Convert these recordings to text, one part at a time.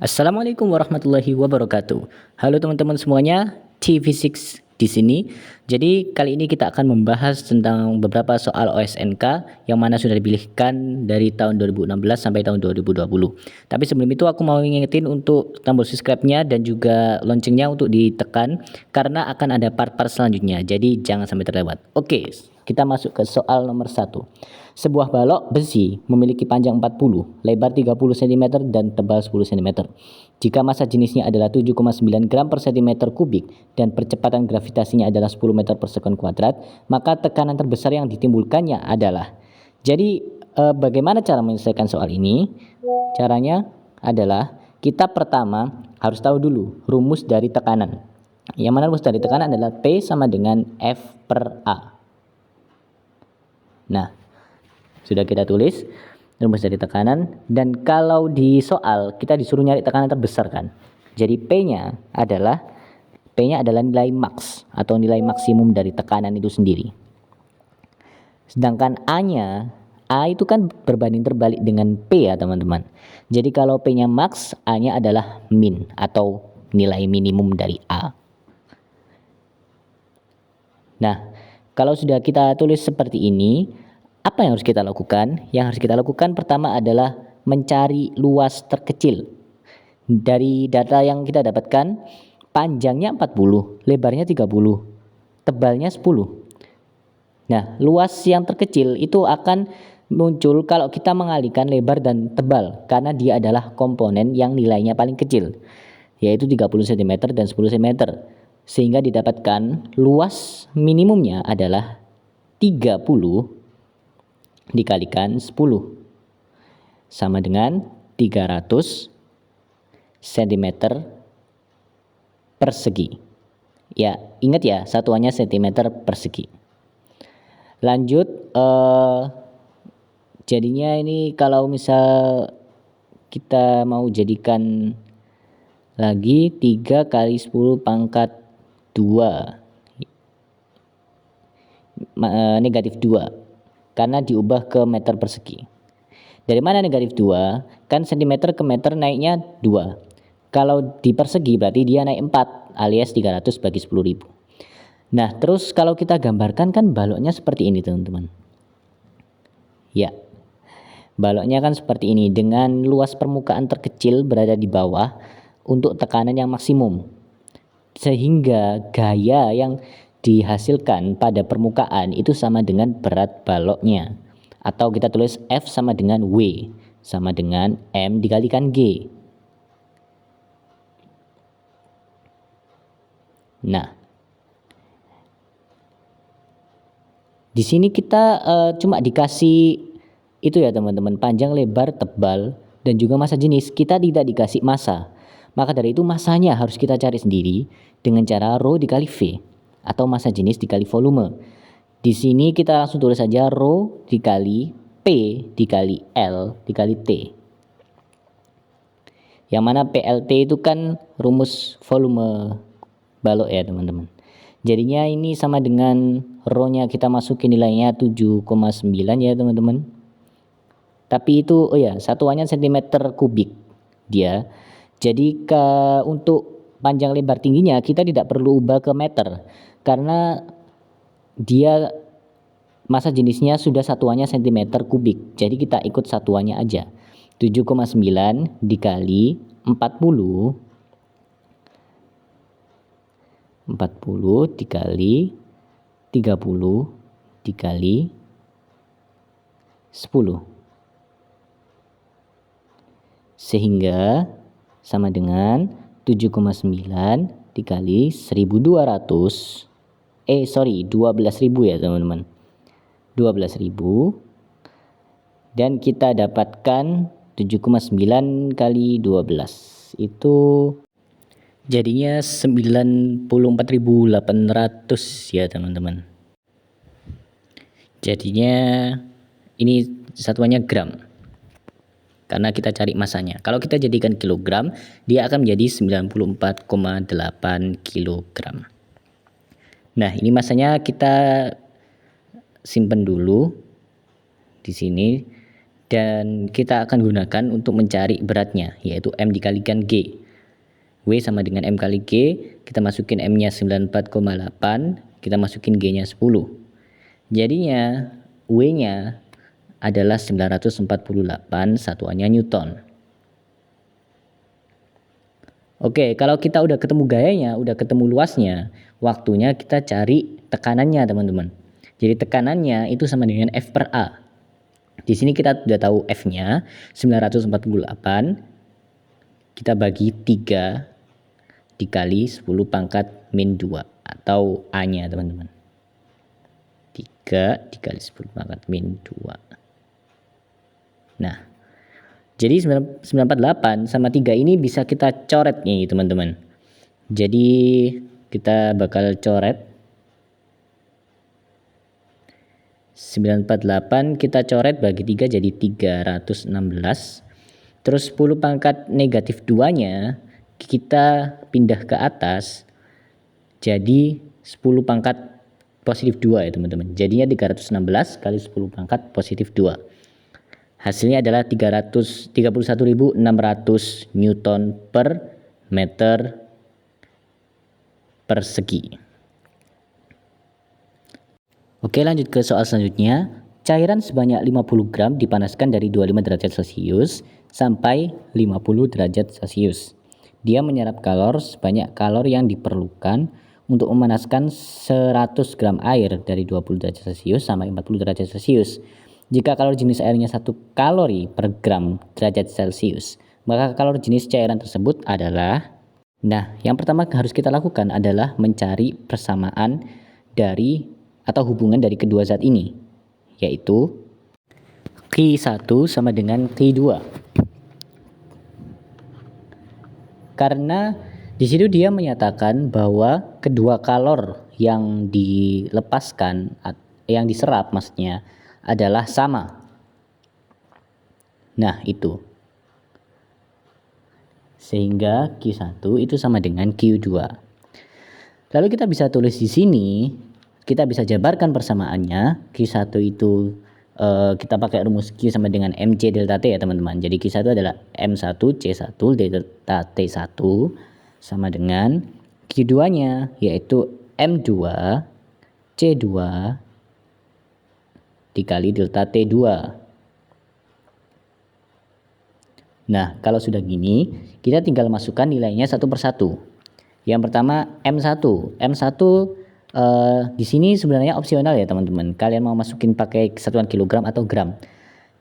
Assalamualaikum warahmatullahi wabarakatuh. Halo teman-teman semuanya, TV6 di sini. Jadi kali ini kita akan membahas tentang beberapa soal OSNK yang mana sudah dipilihkan dari tahun 2016 sampai tahun 2020. Tapi sebelum itu aku mau ngingetin untuk tombol subscribe-nya dan juga loncengnya untuk ditekan karena akan ada part-part selanjutnya. Jadi jangan sampai terlewat. Oke, kita masuk ke soal nomor 1. Sebuah balok besi memiliki panjang 40, lebar 30 cm dan tebal 10 cm. Jika massa jenisnya adalah 7,9 gram per cm kubik dan percepatan gravitasinya adalah 10 meter per sekon kuadrat, maka tekanan terbesar yang ditimbulkannya adalah. Jadi bagaimana cara menyelesaikan soal ini? Caranya adalah kita pertama harus tahu dulu rumus dari tekanan. Yang mana rumus dari tekanan adalah P sama dengan F per A. Nah, sudah kita tulis rumus dari tekanan, dan kalau di soal kita disuruh nyari tekanan terbesar kan. Jadi P-nya adalah nilai max atau nilai maksimum dari tekanan itu sendiri. Sedangkan A itu kan berbanding terbalik dengan P ya teman-teman. Jadi kalau P-nya max, A-nya adalah min atau nilai minimum dari A. Nah, kalau sudah kita tulis seperti ini, apa yang harus kita lakukan? Yang harus kita lakukan pertama adalah mencari luas terkecil. Dari data yang kita dapatkan, panjangnya 40, lebarnya 30, tebalnya 10. Nah, luas yang terkecil itu akan muncul kalau kita mengalihkan lebar dan tebal, karena dia adalah komponen yang nilainya paling kecil, yaitu 30 cm dan 10 cm. Sehingga didapatkan luas minimumnya adalah 30 dikalikan 10 sama dengan 300 cm persegi. Ya, ingat ya, satuannya cm persegi. Lanjut, jadinya ini kalau misal kita mau jadikan lagi 3 kali 10 pangkat 2 negatif 2. Karena diubah ke meter persegi. Dari mana negatif 2? Kan cm ke meter naiknya 2. Kalau di persegi berarti dia naik 4 alias 300 bagi 10.000. Nah, terus kalau kita gambarkan kan baloknya seperti ini teman-teman. Ya, baloknya kan seperti ini dengan luas permukaan terkecil berada di bawah untuk tekanan yang maksimum. Sehingga gaya yang dihasilkan pada permukaan itu sama dengan berat baloknya, atau kita tulis F sama dengan W sama dengan M dikalikan G. Nah, di sini kita cuma dikasih itu ya teman-teman, panjang, lebar, tebal, dan juga massa jenis. Kita tidak dikasih massa, maka dari itu massanya harus kita cari sendiri dengan cara rho dikali V atau massa jenis dikali volume. Di sini kita langsung tulis saja rho dikali P dikali L dikali T. Yang mana PLT itu kan rumus volume balok ya teman-teman. Jadinya ini sama dengan rho-nya kita masukin nilainya 7,9 ya teman-teman. Tapi itu satuannya cm kubik dia. Jadi untuk panjang lebar tingginya kita tidak perlu ubah ke meter, karena dia massa jenisnya sudah satuannya cm kubik. Jadi kita ikut satuannya aja. 7,9 dikali 40 dikali 30 dikali 10. Sehingga sama dengan 7,9 dikali 1200 12.000 ya teman-teman. 12.000, dan kita dapatkan 7,9 kali 12 itu jadinya 94.800 ya teman-teman. Jadinya ini satuannya gram, karena kita cari masanya. Kalau kita jadikan kilogram, dia akan menjadi 94,8 kilogram. Nah, ini masanya kita simpan dulu di sini. dan kita akan gunakan untuk mencari beratnya, yaitu M dikalikan G. W sama dengan M kali G, kita masukin M-nya 94,8, kita masukin G-nya 10. Jadinya W-nya adalah 948, satuannya Newton. Oke, kalau kita udah ketemu gayanya, udah ketemu luasnya, waktunya kita cari tekanannya, teman-teman. Jadi tekanannya itu sama dengan F per A. Di sini kita sudah tahu F-nya 948, kita bagi 3 dikali 10 pangkat min 2 atau A-nya, teman-teman. 3 dikali 10 pangkat min 2. Nah, jadi 948 sama 3 ini bisa kita coret nih, teman-teman. Jadi kita bakal coret 948 kita coret bagi 3 jadi 316. Terus 10 pangkat negatif 2-nya kita pindah ke atas jadi 10 pangkat positif 2 ya, teman-teman. Jadinya 316 kali 10 pangkat positif 2. Hasilnya adalah 31.600 Newton per meter persegi. Oke, lanjut ke soal selanjutnya. Cairan sebanyak 50 gram dipanaskan dari 25 derajat Celcius sampai 50 derajat Celcius. Dia menyerap kalor sebanyak kalor yang diperlukan untuk memanaskan 100 gram air dari 20 derajat Celcius sampai 40 derajat Celcius. Jika kalor jenis airnya 1 kalori per gram derajat Celcius, maka kalor jenis cairan tersebut adalah... Nah, yang pertama harus kita lakukan adalah mencari persamaan dari atau hubungan dari kedua zat ini, yaitu Q1 sama dengan Q2. Karena di situ dia menyatakan bahwa kedua kalor yang dilepaskan, yang diserap maksudnya, adalah sama. Nah, itu. Sehingga Q1 itu sama dengan Q2. Lalu kita bisa tulis di sini, kita bisa jabarkan persamaannya. Q1 itu kita pakai rumus Q sama dengan MC delta T ya, teman-teman. Jadi Q1 adalah M1 C1 delta T1 sama dengan Q2-nya yaitu M2 C2 dikali delta T2. Nah, kalau sudah gini, kita tinggal masukkan nilainya satu persatu. Yang pertama M1. M1 di sini sebenarnya opsional ya, teman-teman. Kalian mau masukin pakai satuan kilogram atau gram.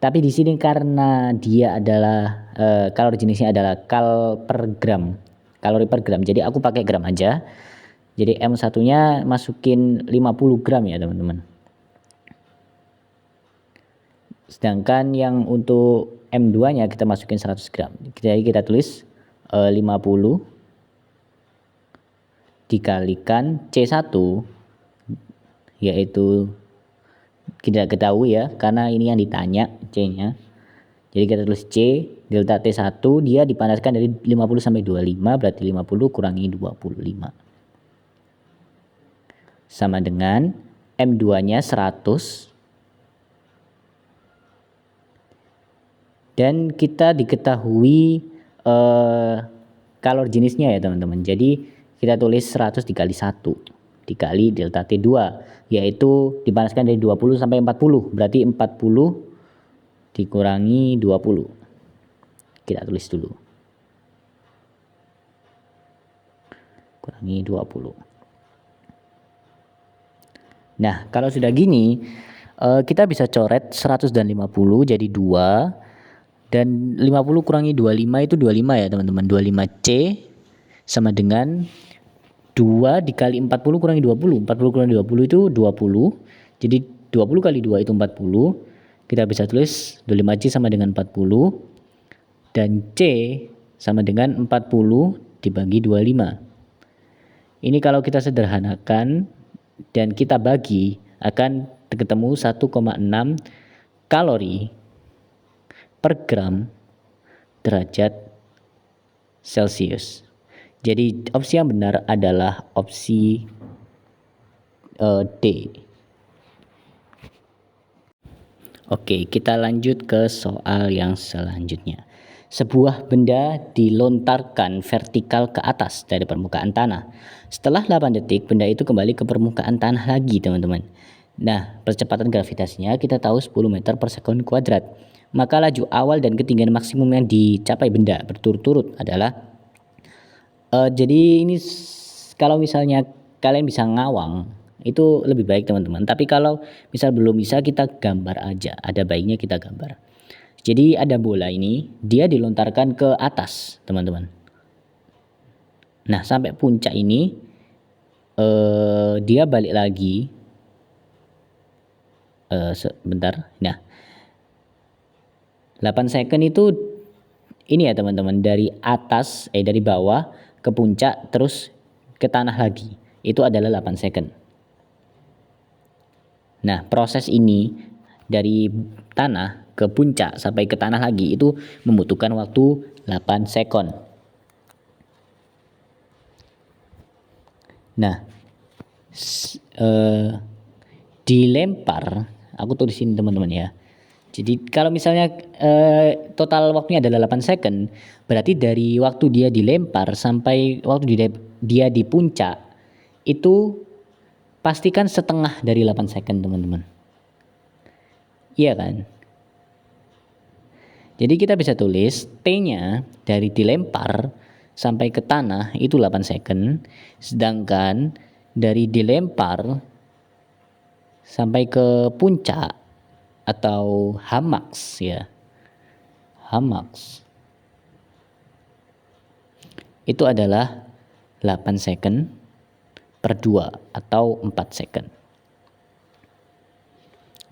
Tapi di sini karena dia adalah kalori jenisnya adalah kalori per gram. Jadi aku pakai gram aja. Jadi M1-nya masukin 50 gram ya, teman-teman. Sedangkan yang untuk M2-nya kita masukin 100 gram. Jadi kita tulis 50 dikalikan C1, yaitu kita ketahui ya, karena ini yang ditanya C-nya. Jadi kita tulis C delta T1, dia dipanaskan dari 50 sampai 25, berarti 50 kurangi 25. Sama dengan M2-nya 100. Dan kita diketahui kalor jenisnya ya, teman-teman. Jadi kita tulis 100 dikali 1 dikali delta T2, yaitu dipanaskan dari 20 sampai 40. Berarti 40 dikurangi 20. Kita tulis dulu. Kurangi 20. Nah, kalau sudah gini, kita bisa coret 100 dan 50 jadi 2. Dan 50 kurangi 25 itu 25 ya, teman-teman. 25C sama dengan 2 dikali 40 kurangi 20. 40 kurangi 20 itu 20. Jadi 20 kali 2 itu 40. Kita bisa tulis 25C sama dengan 40. Dan C sama dengan 40 dibagi 25. Ini kalau kita sederhanakan dan kita bagi akan ketemu 1,6 kalori per gram derajat Celcius. Jadi opsi yang benar adalah opsi D. Oke, kita lanjut ke soal yang selanjutnya. Sebuah benda dilontarkan vertikal ke atas dari permukaan tanah. Setelah 8 detik, benda itu kembali ke permukaan tanah lagi, teman-teman. Nah, percepatan gravitasinya kita tahu 10 meter per sekon kuadrat. Maka laju awal dan ketinggian maksimum yang dicapai benda berturut-turut adalah jadi ini kalau misalnya kalian bisa ngawang itu lebih baik teman-teman. Tapi kalau misal belum bisa, kita gambar aja. Ada baiknya kita gambar. Jadi ada bola ini, dia dilontarkan ke atas, teman-teman. Nah, sampai puncak ini dia balik lagi. Sebentar. Nah, 8 second itu ini ya teman-teman, dari dari bawah ke puncak terus ke tanah lagi. Itu adalah 8 second. Nah, proses ini dari tanah ke puncak sampai ke tanah lagi itu membutuhkan waktu 8 sekon. Nah, dilempar, aku tulisin teman-teman ya. Jadi kalau misalnya total waktunya adalah 8 second, berarti dari waktu dia dilempar sampai waktu dia di puncak itu pastikan setengah dari 8 second, teman-teman. Iya kan? Jadi kita bisa tulis T-nya dari dilempar sampai ke tanah itu 8 second, sedangkan dari dilempar sampai ke puncak atau hamaks ya. Hamaks itu adalah 8 second per 2 atau 4 second.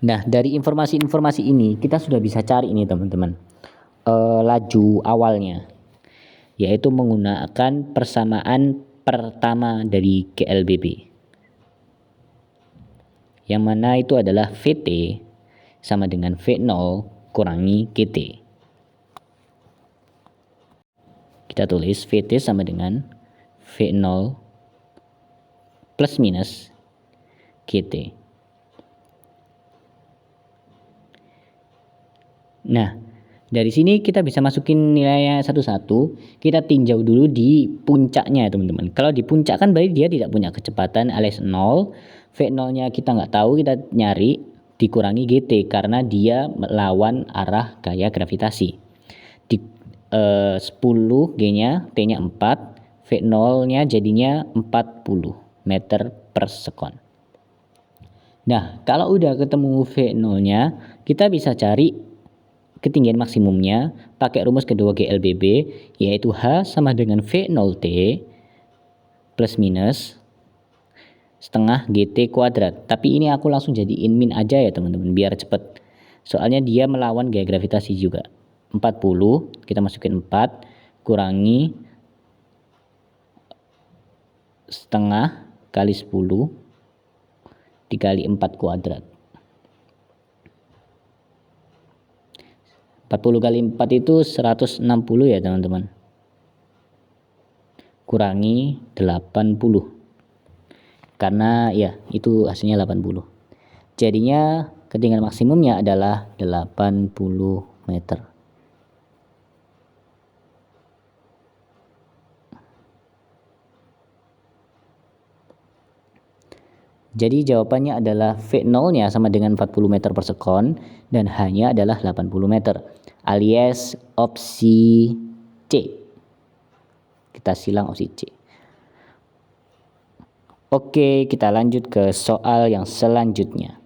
Nah, dari informasi-informasi ini kita sudah bisa cari ini teman-teman, laju awalnya, yaitu menggunakan persamaan pertama dari GLBB, yang mana itu adalah VT sama dengan V0 kurangi GT. Kita tulis VT sama dengan V0 plus minus GT. Nah, dari sini kita bisa masukin nilainya satu-satu. Kita tinjau dulu di puncaknya ya teman-teman. Kalau di puncak kan berarti dia tidak punya kecepatan alias 0. V0-nya kita nggak tahu, kita nyari dikurangi GT karena dia melawan arah gaya gravitasi. Di 10 G-nya, T-nya 4, V0-nya jadinya 40 meter per sekon. Nah, kalau udah ketemu V0-nya, kita bisa cari ketinggian maksimumnya pakai rumus kedua GLBB, yaitu H sama dengan V0T plus minus setengah GT kuadrat. Tapi ini aku langsung jadiin min aja ya teman-teman biar cepet. Soalnya dia melawan gaya gravitasi juga. 40 kita masukin 4 kurangi setengah kali 10 dikali 4 kuadrat. 40 kali 4 itu 160 ya teman-teman. Kurangi 80. Karena ya itu hasilnya 80. Jadinya ketinggian maksimumnya adalah 80 meter. Jadi jawabannya adalah V0-nya sama dengan 40 meter per sekon dan H-nya adalah 80 meter, alias opsi C. Kita silang opsi C. Oke, kita lanjut ke soal yang selanjutnya.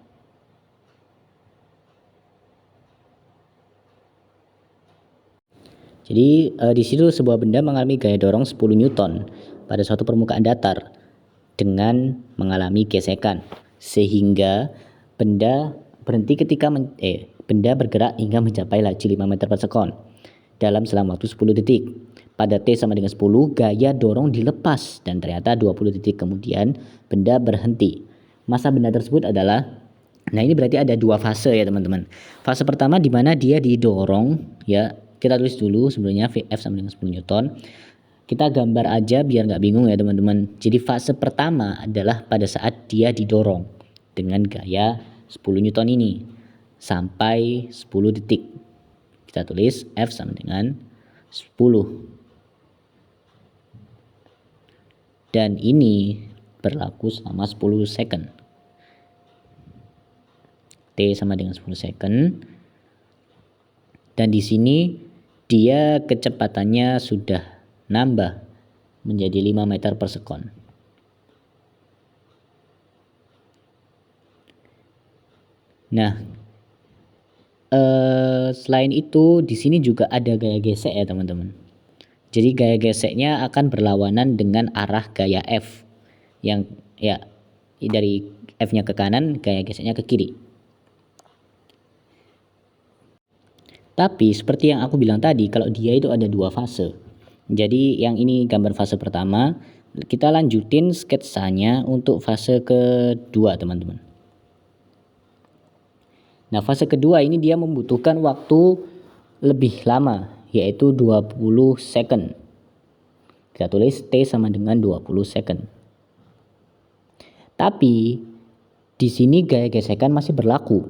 Jadi di situ sebuah benda mengalami gaya dorong 10 Newton pada suatu permukaan datar dengan mengalami gesekan, sehingga benda berhenti ketika benda bergerak hingga mencapai laju 5 meter per sekon dalam selang waktu 10 detik. Pada T sama dengan 10, gaya dorong dilepas dan ternyata 20 detik kemudian benda berhenti. Massa benda tersebut adalah, nah ini berarti ada dua fase ya teman-teman. Fase pertama di mana dia didorong ya, kita tulis dulu sebelumnya Vf sama dengan 10 Newton. Kita gambar aja biar nggak bingung ya teman-teman. Jadi fase pertama adalah pada saat dia didorong dengan gaya 10 Newton ini sampai 10 detik. Kita tulis F sama dengan 10. Dan ini berlaku selama 10 second. T sama dengan 10 second. Dan di sini dia kecepatannya sudah nambah menjadi 5 meter per sekon. Nah, selain itu di sini juga ada gaya gesek ya teman-teman. Jadi gaya geseknya akan berlawanan dengan arah gaya F, yang ya dari F-nya ke kanan, gaya geseknya ke kiri. Tapi seperti yang aku bilang tadi, kalau dia itu ada dua fase. Jadi yang ini gambar fase pertama, kita lanjutin sketsanya untuk fase kedua teman-teman. Nah, fase kedua ini dia membutuhkan waktu lebih lama, yaitu 20 second. Kita tulis T sama dengan 20 second. Tapi di sini gaya gesekan masih berlaku.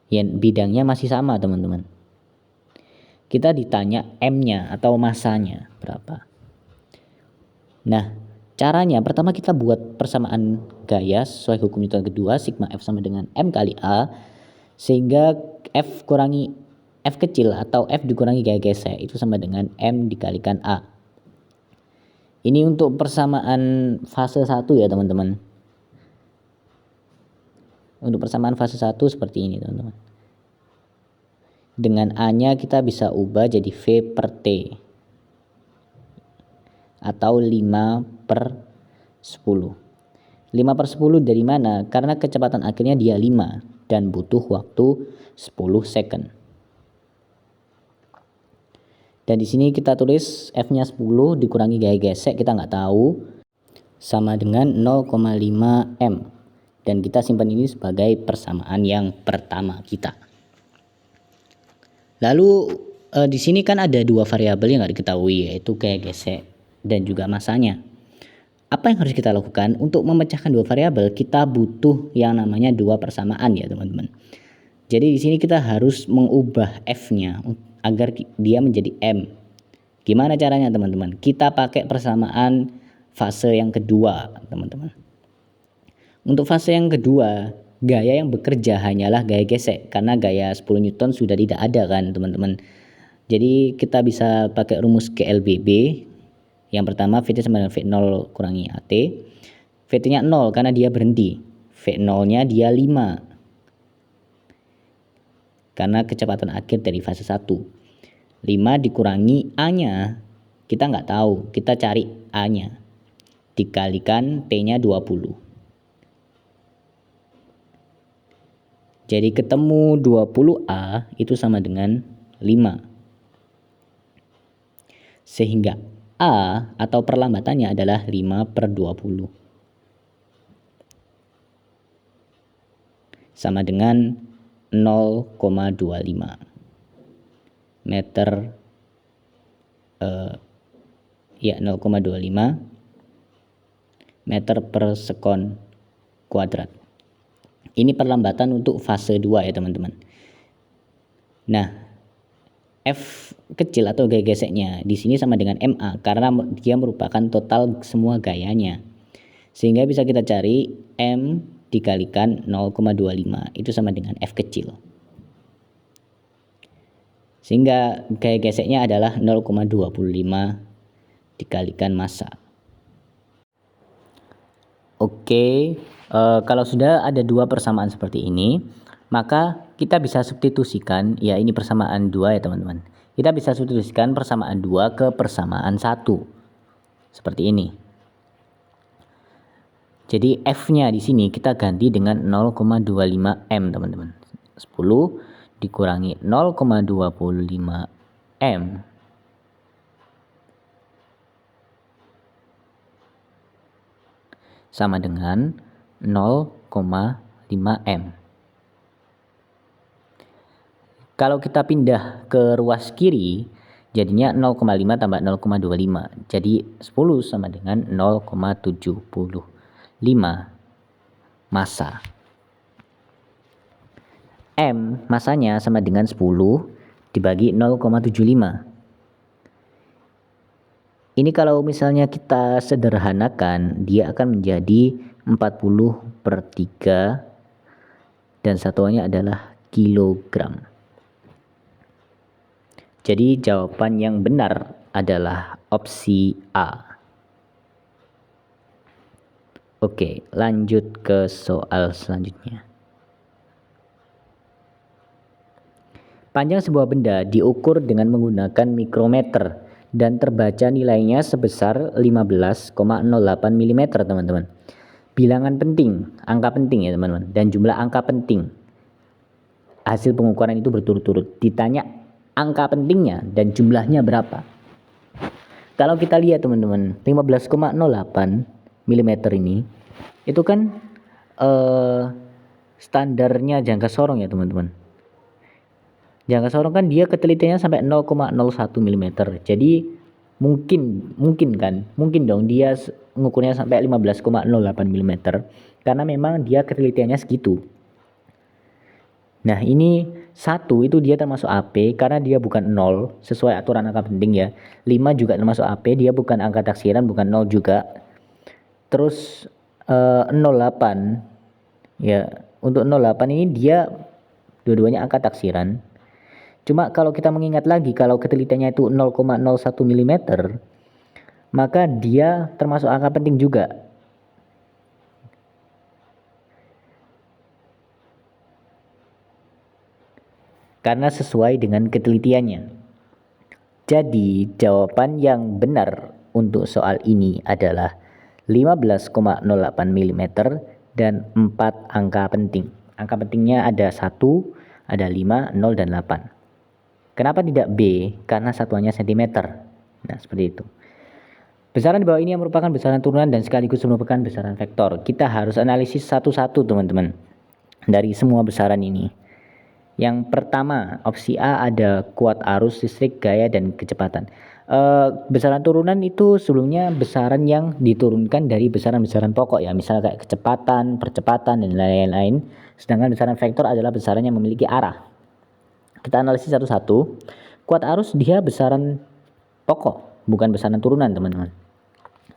Ya, bidangnya masih sama, teman-teman. Kita ditanya M-nya atau masanya berapa. Nah, caranya pertama kita buat persamaan gaya sesuai hukum Newton kedua, sigma F sama dengan M kali A, sehingga F kurangi F kecil atau F dikurangi gaya gesek itu sama dengan M dikalikan A. Ini untuk persamaan fase 1 ya teman-teman. Untuk persamaan fase 1 seperti ini teman-teman. Dengan A-nya kita bisa ubah jadi V per T. Atau 5 per 10. 5 per 10 dari mana? Karena kecepatan akhirnya dia 5 dan butuh waktu 10 second. Dan di sini kita tulis F-nya 10 dikurangi gaya gesek, kita nggak tahu, sama dengan 0,5 M. Dan kita simpan ini sebagai persamaan yang pertama kita. Lalu di sini kan ada dua variabel yang nggak diketahui, yaitu gaya gesek dan juga masanya. Apa yang harus kita lakukan? Untuk memecahkan dua variabel, kita butuh yang namanya dua persamaan ya teman-teman. Jadi di sini kita harus mengubah F-nya agar dia menjadi M. Gimana caranya teman-teman? Kita pakai persamaan fase yang kedua teman-teman. Untuk fase yang kedua, gaya yang bekerja hanyalah gaya gesek, karena gaya 10 Newton sudah tidak ada kan teman-teman. Jadi kita bisa pakai rumus GLBB. Yang pertama VT sama dengan V0 kurangi AT. VT nya 0 karena dia berhenti. V0 nya dia 5 karena kecepatan akhir dari fase 1. 5 dikurangi A nya, kita nggak tahu, kita cari A nya, dikalikan T nya 20. Jadi ketemu 20A itu sama dengan 5. Sehingga A atau perlambatannya adalah 5 per 20. Sama dengan 0,25 meter 0,25 meter per sekon kuadrat. Ini perlambatan untuk fase 2 ya teman-teman. Nah, F kecil atau gaya geseknya di sini sama dengan MA karena dia merupakan total semua gayanya. Sehingga bisa kita cari M dikalikan 0,25 itu sama dengan F kecil. Sehingga gaya geseknya adalah 0,25 dikalikan massa. Oke, kalau sudah ada dua persamaan seperti ini, maka kita bisa substitusikan, ya ini persamaan 2 ya teman-teman. Kita bisa substitusikan persamaan 2 ke persamaan 1. Seperti ini. Jadi F-nya di sini kita ganti dengan 0,25 M teman-teman. 10 dikurangi 0,25 M sama dengan 0,5 M. Kalau kita pindah ke ruas kiri, jadinya 0,5 tambah 0,25. Jadi 10 sama dengan 0,75 massa. M masanya sama dengan 10 dibagi 0,75. Ini kalau misalnya kita sederhanakan, dia akan menjadi 40/3 dan satuannya adalah kilogram. Jadi jawaban yang benar adalah opsi A. Oke, lanjut ke soal selanjutnya. Panjang sebuah benda diukur dengan menggunakan mikrometer dan terbaca nilainya sebesar 15,08 mm, teman-teman. Bilangan penting, angka penting ya teman-teman, dan jumlah angka penting. Hasil pengukuran itu berturut-turut. Ditanya angka pentingnya dan jumlahnya berapa. Kalau kita lihat teman-teman, 15,08 mm ini itu kan standarnya jangka sorong ya teman-teman. Jangka sorong kan dia ketelitiannya sampai 0,01 mm. Jadi mungkin dong dia mengukurnya sampai 15,08 mm karena memang dia ketelitiannya segitu. Nah, ini 1 itu dia termasuk AP karena dia bukan 0 sesuai aturan angka penting ya. 5 juga termasuk AP, dia bukan angka taksiran, bukan 0 juga. Terus 08 ya, untuk 08 ini dia dua-duanya angka taksiran. Cuma kalau kita mengingat lagi kalau ketelitiannya itu 0,01 mm, maka dia termasuk angka penting juga. Karena sesuai dengan ketelitiannya. Jadi jawaban yang benar untuk soal ini adalah 15,08 mm dan 4 angka penting. Angka pentingnya ada 1, ada 5, 0, dan 8. Kenapa tidak B? Karena satuannya cm. Nah, seperti itu. Besaran di bawah ini yang merupakan besaran turunan dan sekaligus merupakan besaran vektor. Kita harus analisis satu-satu teman-teman dari semua besaran ini. Yang pertama, opsi A ada kuat arus listrik, gaya, dan kecepatan. Besaran turunan itu sebelumnya besaran yang diturunkan dari besaran-besaran pokok ya, misalnya kayak kecepatan, percepatan, dan lain-lain. Sedangkan besaran vektor adalah besaran yang memiliki arah. Kita analisis satu-satu. Kuat arus dia besaran pokok, bukan besaran turunan teman-teman.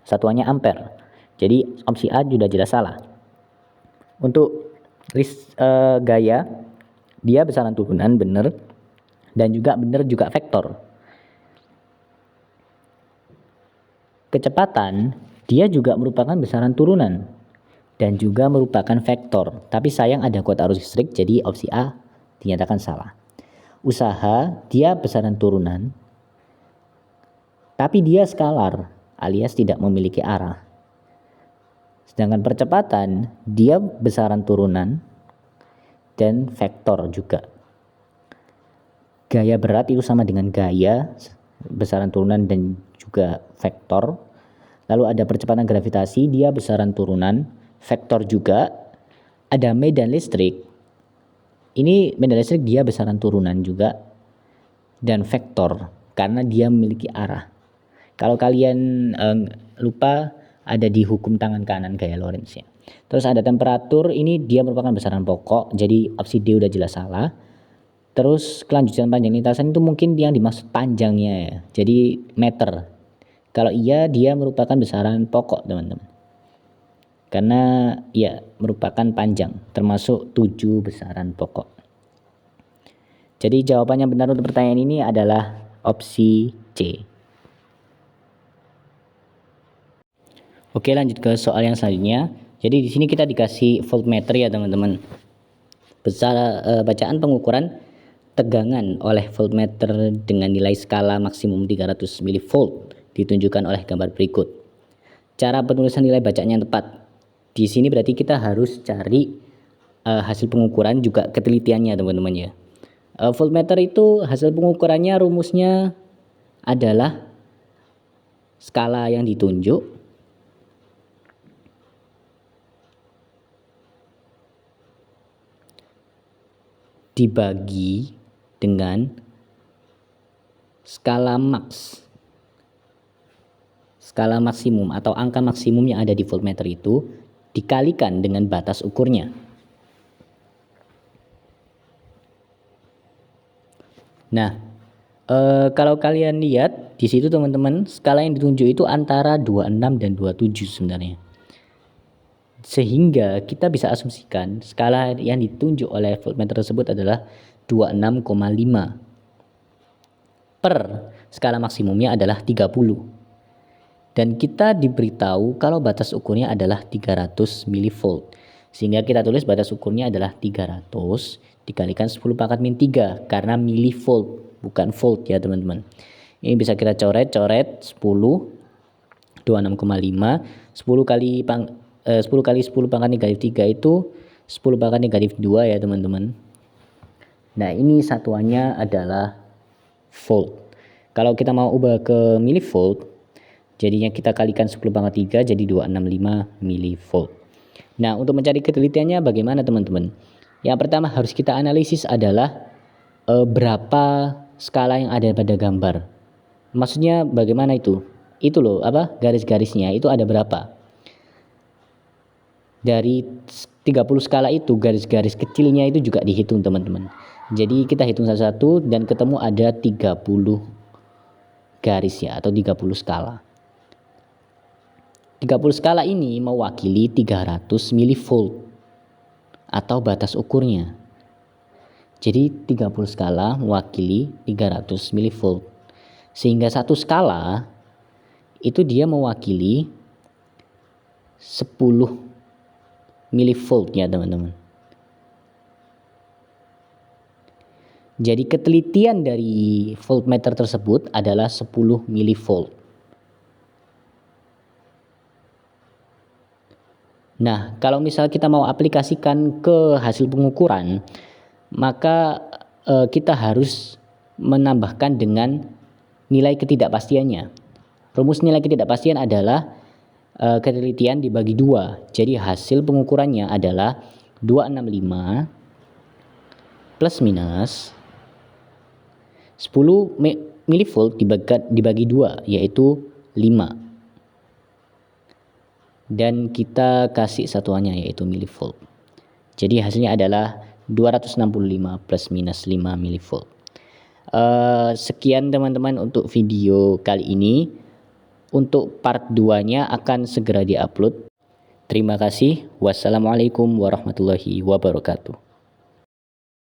Satuannya ampere. Jadi opsi A sudah jelas salah. Untuk gaya, dia besaran turunan benar, dan juga benar juga vektor. Kecepatan dia juga merupakan besaran turunan dan juga merupakan vektor. Tapi sayang ada kuat arus listrik, jadi opsi A dinyatakan salah. Usaha dia besaran turunan, tapi dia skalar alias tidak memiliki arah. Sedangkan percepatan dia besaran turunan dan vektor juga. Gaya berat itu sama dengan gaya, besaran turunan dan juga vektor. Lalu ada percepatan gravitasi, dia besaran turunan, vektor juga. Ada medan listrik, ini medan listrik dia besaran turunan juga dan vektor karena dia memiliki arah. Kalau kalian lupa, ada di hukum tangan kanan gaya Lorentz ya. Terus ada temperatur, ini dia merupakan besaran pokok, jadi opsi D udah jelas salah. Terus kelanjutan panjang lintasan itu mungkin yang dimaksud panjangnya ya, jadi meter. Kalau iya dia merupakan besaran pokok teman-teman, karena ya merupakan panjang, termasuk 7 besaran pokok. Jadi jawabannya benar untuk pertanyaan ini adalah opsi C. Oke, lanjut ke soal yang selanjutnya. Jadi di sini kita dikasih voltmeter ya teman-teman. Bacaan pengukuran tegangan oleh voltmeter dengan nilai skala maksimum 300 mV ditunjukkan oleh gambar berikut. Cara penulisan nilai bacaan yang tepat. Di sini berarti kita harus cari hasil pengukuran juga ketelitiannya teman-teman ya. Voltmeter itu hasil pengukurannya rumusnya adalah skala yang ditunjuk dibagi dengan skala maksimum atau angka maksimum yang ada di voltmeter itu dikalikan dengan batas ukurnya. Nah, kalau kalian lihat di situ teman-teman, skala yang ditunjuk itu antara 26 dan 27 sebenarnya. Sehingga kita bisa asumsikan skala yang ditunjuk oleh voltmeter tersebut adalah 26,5. Per skala maksimumnya adalah 30. Dan kita diberitahu kalau batas ukurnya adalah 300 mV. Sehingga kita tulis batas ukurnya adalah 300 dikalikan 10 pangkat min 3 karena milivolt bukan volt ya teman-teman. Ini bisa kita coret 10 26,5 10 kali 10 pangkat negatif 3 itu 10 pangkat negatif 2 ya teman-teman. Nah ini satuannya adalah volt. Kalau kita mau ubah ke milivolt, jadinya kita kalikan 10 pangkat 3 jadi 265 milivolt. Nah untuk mencari ketelitiannya bagaimana teman-teman? Yang pertama harus kita analisis adalah berapa skala yang ada pada gambar. Maksudnya bagaimana itu? Itu loh garis-garisnya itu ada berapa? Dari 30 skala itu garis-garis kecilnya itu juga dihitung teman-teman. Jadi kita hitung satu-satu dan ketemu ada 30 garis ya atau 30 skala. 30 skala ini mewakili 300 milivolt atau batas ukurnya. Jadi 30 skala mewakili 300 milivolt. Sehingga satu skala itu dia mewakili 10 milivolt ya teman-teman. Jadi ketelitian dari voltmeter tersebut adalah 10 milivolt. Nah, kalau misal kita mau aplikasikan ke hasil pengukuran, maka kita harus menambahkan dengan nilai ketidakpastiannya. Rumus nilai ketidakpastian adalah ketelitian dibagi 2. Jadi hasil pengukurannya adalah 265 plus minus 10 milivolt dibagi 2 yaitu 5. Dan kita kasih satuannya yaitu milivolt. Jadi hasilnya adalah 265 plus minus 5 milivolt. Sekian teman-teman untuk video kali ini. Untuk part 2-nya akan segera diupload. Terima kasih. Wassalamualaikum warahmatullahi wabarakatuh.